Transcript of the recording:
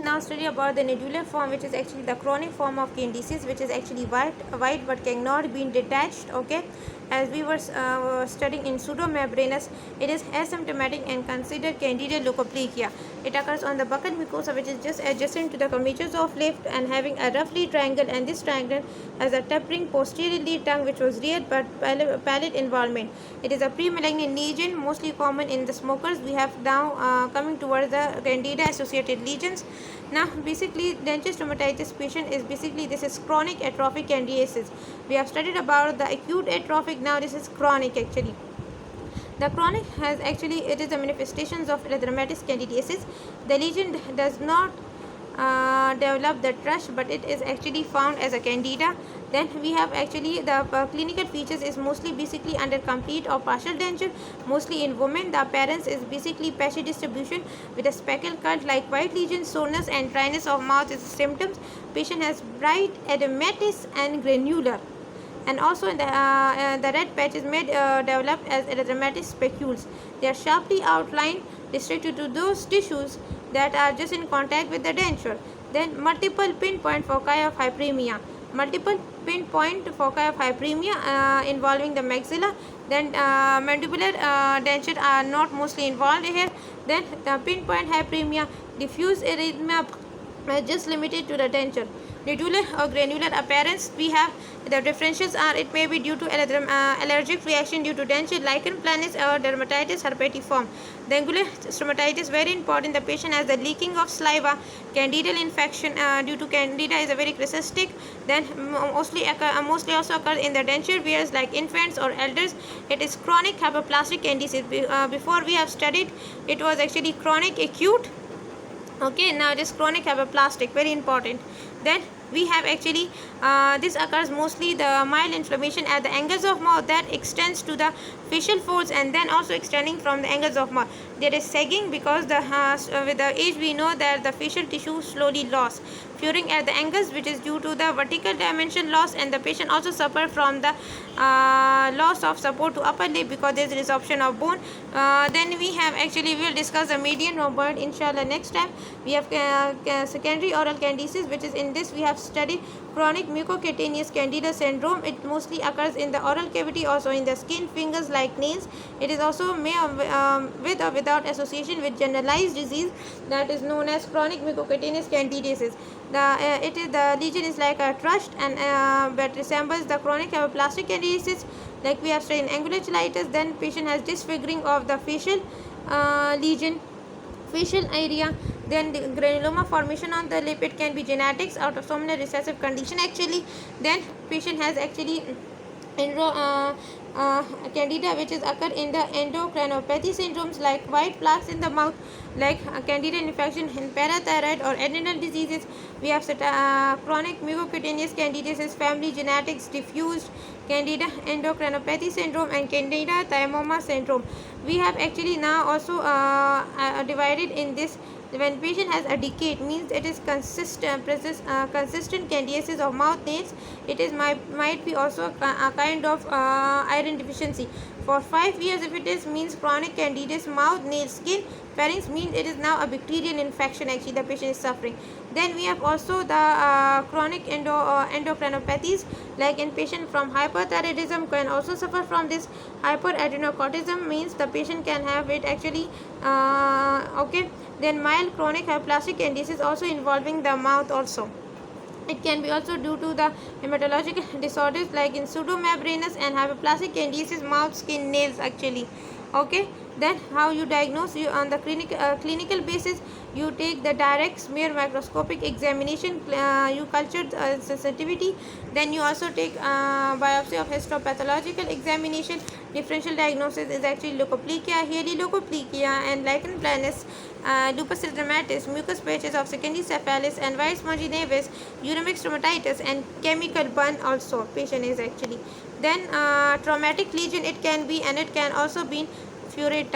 now study about the nodular form, which is actually the chronic form of candidiasis, which is actually white but cannot be detached. Okay, as we were studying in pseudomembranous, it is asymptomatic and considered candida leukoplakia. It occurs on the buccal mucosa, which is just adjacent to the commissures of lift and having a roughly triangle, and this triangle has a tapering posteriorly tongue which was real but pallid involvement. It is a pre-malignant lesion, mostly common in the smokers. We have now coming towards the candida associated lesions. Now basically denture stomatitis patient is basically this is chronic atrophic candidiasis. We have studied about the acute atrophic, now this is chronic actually. The chronic has actually, it is the manifestations of erythematous candidiasis. The lesion does not develop the thrush, but it is actually found as a candida. Then we have actually the clinical features is mostly basically under complete or partial denture, mostly in women. The appearance is basically patchy distribution with a speckle cut like white lesion, soreness and dryness of mouth is symptoms. Patient has bright edematous and granular, and also in the red patches may develop as erythematous specules. They are sharply outlined, restricted to those tissues that are just in contact with the denture. Then multiple pinpoint foci of hyperemia. Multiple pinpoint foci of hyperemia involving the maxilla. Then mandibular denture are not mostly involved here. Then the pinpoint hyperemia, diffuse erythema just limited to the denture. Nodular or granular appearance, we have the differentials are it may be due to allergic reaction due to denture, lichen planus or dermatitis herpetiform. The angular stomatitis very important. The patient has the leaking of saliva, candidal infection due to candida is a very cystic. Then mostly also occurs in the denture wearers like infants or elders. It is chronic hypoplastic candidiasis. Before we have studied, it was actually chronic acute. Okay, now it is chronic hypoplastic, very important. Then we have actually this occurs mostly the mild inflammation at the angles of mouth that extends to the facial folds and then also extending from the angles of mouth. There is sagging because with the age we know that the facial tissue slowly loss. Furring at the angles, which is due to the vertical dimension loss, and the patient also suffer from the loss of support to upper lip because there is resorption of bone. Then we have actually, we will discuss the median rhomboid inshallah next time. We have secondary oral candidiasis, which is in this we have studied chronic mucocutaneous candida syndrome. It mostly occurs in the oral cavity, also in the skin, fingers like nails. It is also with or without association with generalized disease that is known as chronic mucocutaneous candidiasis. The lesion is like a thrust and but resembles the chronic hypoplastic candidiasis, like we have studied in angular cheilitis. Then patient has disfiguring of the facial lesion, facial area. Then the granuloma formation on the lip, it can be genetics, autosomal recessive condition actually. Then patient has actually candida which is occur in the endocrinopathy syndromes like white plaques in the mouth, like candida infection in parathyroid or adrenal diseases. We have chronic mucocutaneous candidiasis, family genetics, diffused candida endocrinopathy syndrome and candida thymoma syndrome. We have actually now also divided in this. When patient has a decade, means it is consistent candidiasis of mouth nails. It is might be also a kind of iron deficiency. For 5 years, if it is means chronic candidiasis mouth nail skin pharynx, means it is now a bacterial infection actually the patient is suffering. Then we have also the chronic endocrinopathies, like in patient from hyperthyroidism can also suffer from this. Hyperadrenocortism means the patient can have it actually. Okay. Then mild chronic hypoplastic candidiasis also involving the mouth also. It can be also due to the hematological disorders like in pseudomembranous and hypoplastic candidiasis mouth, skin, nails actually. Okay. Then how you diagnose? You on the clinical basis, you take the direct smear microscopic examination, you culture sensitivity. Then you also take biopsy of histopathological examination. Differential diagnosis is actually leukoplakia, hairy leukoplakia and lichen planus, lupus erythematosus, mucus patches of secondary cephalus and white spongy nevus, uremic stomatitis and chemical burn also patient is actually. Then traumatic lesion, it can be, and it can also be furate